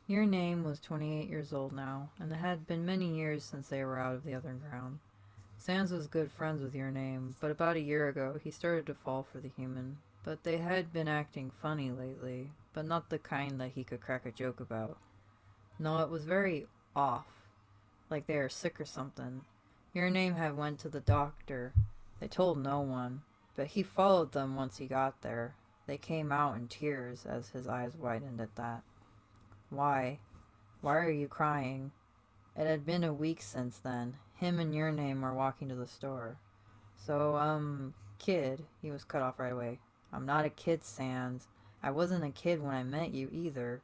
Your name was 28 years old now, and it had been many years since they were out of the underground. Sans was good friends with your name, but about a year ago he started to fall for the human. But they had been acting funny lately, but not the kind that he could crack a joke about. No, it was very off, like they are sick or something. Your name had went to the doctor. They told no one, but he followed them once he got there. They came out in tears as his eyes widened at that. Why? Why are you crying? It had been a week since then. Him and your name were walking to the store. So, kid, he was cut off right away. I'm not a kid, Sans. I wasn't a kid when I met you either.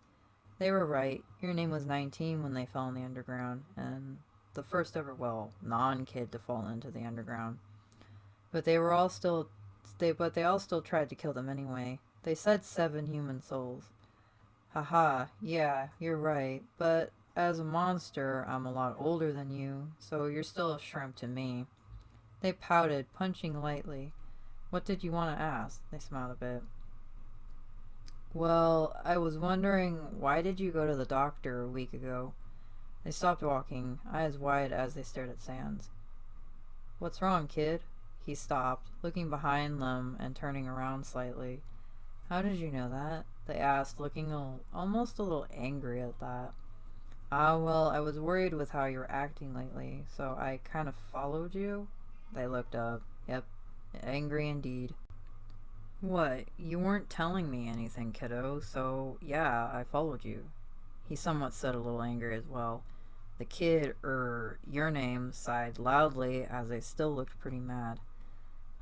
They were right. Your name was 19 when they fell in the underground, and the first ever, well, non-kid to fall into the underground. But they were all still, but they all still tried to kill them anyway. They said 7 human souls. Haha, yeah, you're right. But as a monster, I'm a lot older than you, so you're still a shrimp to me. They pouted, punching lightly. What did you want to ask? They smiled a bit. Well, I was wondering, why did you go to the doctor a week ago? They stopped walking, eyes wide as they stared at Sans. What's wrong, kid? He stopped, looking behind them and turning around slightly. How did you know that? They asked, looking almost a little angry at that. Ah, well, I was worried with how you were acting lately, so I kind of followed you. They looked up. Yep, angry indeed. What? You weren't telling me anything, kiddo, so yeah, I followed you. He somewhat said a little angry as well. The kid, your name, sighed loudly as they still looked pretty mad.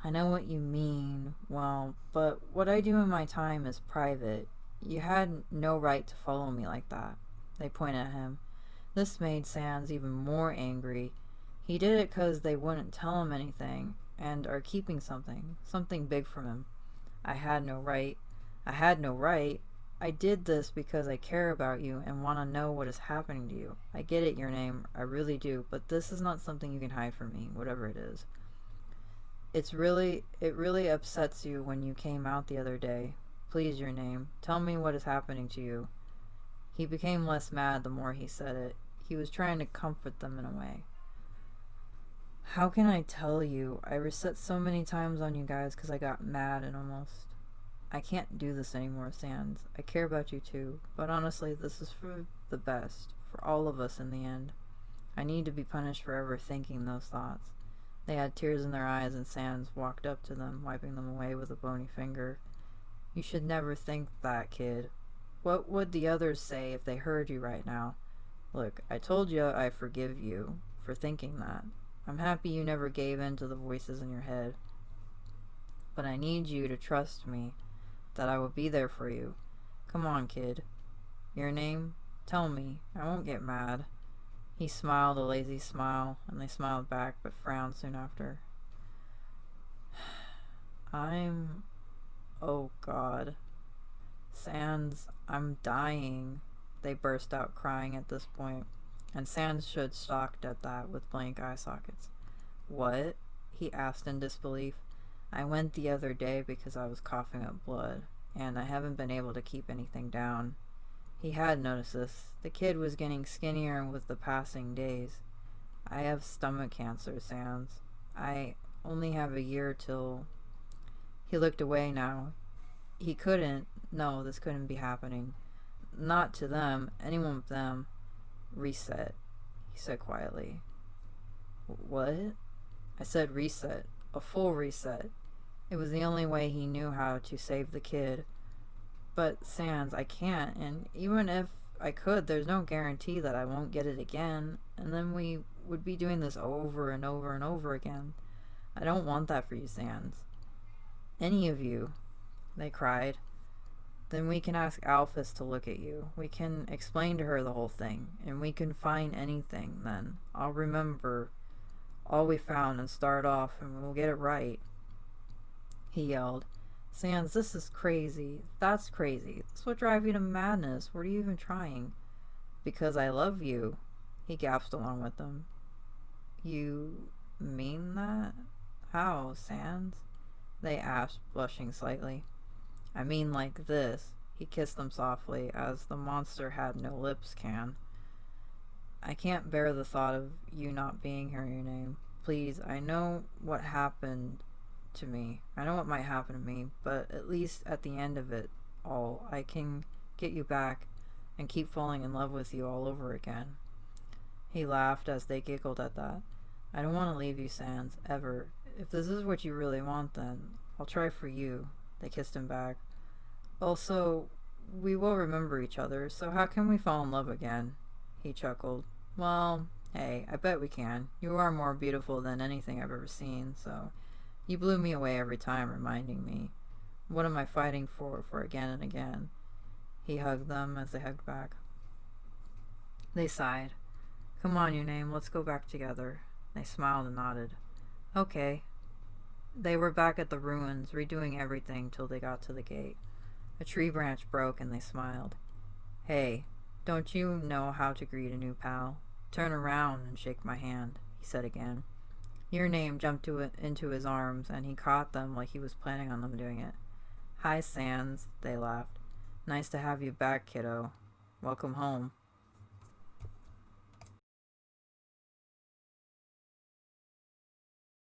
I know what you mean. Well, but what I do in my time is private. You had no right to follow me like that. They pointed at him. This made Sans even more angry. He did it 'cause they wouldn't tell him anything and are keeping something big from him. I had no right. I had no right. I did this because I care about you and want to know what is happening to you. I get it, your name. I really do. But this is not something you can hide from me, whatever it is. It really upsets you when you came out the other day. Please, your name. Tell me what is happening to you. He became less mad the more he said it. He was trying to comfort them in a way. How can I tell you? I reset so many times on you guys because I got mad and almost. I can't do this anymore, Sans. I care about you too, but honestly, this is for the best, for all of us in the end. I need to be punished for ever thinking those thoughts. They had tears in their eyes, and Sans walked up to them, wiping them away with a bony finger. You should never think that, kid. What would the others say if they heard you right now? Look, I told you I forgive you for thinking that. I'm happy you never gave in to the voices in your head. But I need you to trust me, that I will be there for you. Come on, kid. Your name? Tell me. I won't get mad. He smiled a lazy smile, and they smiled back, but frowned soon after. I'm... Oh, God. Sans, I'm dying. They burst out crying at this point, and Sans stood shocked at that with blank eye sockets. What? He asked in disbelief. I went the other day because I was coughing up blood, and I haven't been able to keep anything down. He had noticed this. The kid was getting skinnier with the passing days. I have stomach cancer, Sans. I only have a year till... He looked away now. He couldn't. No, this couldn't be happening. Not to them. Anyone but them. Reset, he said quietly. What? I said reset. A full reset. It was the only way he knew how to save the kid. But, Sans, I can't, and even if I could, there's no guarantee that I won't get it again, and then we would be doing this over and over and over again. I don't want that for you, Sans. Any of you, they cried. Then we can ask Alphys to look at you. We can explain to her the whole thing, and we can find anything then. I'll remember all we found and start off, and we'll get it right. He yelled. Sans, this is crazy. That's crazy. That's what drives you to madness. What are you even trying? Because I love you. He gasped along with them. You mean that? How, Sans? They asked, blushing slightly. I mean like this. He kissed them softly, as the monster had no lips can. I can't bear the thought of you not being here, your name. Please, I know what happened to me. I know what might happen to me, but at least at the end of it all, I can get you back and keep falling in love with you all over again. He laughed as they giggled at that. I don't want to leave you, Sans, ever. If this is what you really want, then I'll try for you. They kissed him back. Also, we will remember each other, so how can we fall in love again? He chuckled. Well, hey, I bet we can. You are more beautiful than anything I've ever seen, so you blew me away every time, reminding me. What am I fighting for again and again? He hugged them as they hugged back. They sighed. Come on, you name, let's go back together. They smiled and nodded. Okay. They were back at the ruins, redoing everything till they got to the gate. A tree branch broke and they smiled. Hey, don't you know how to greet a new pal? Turn around and shake my hand, he said again. Your name jumped into his arms, and he caught them like he was planning on them doing it. Hi, Sans, they laughed. Nice to have you back, kiddo. Welcome home.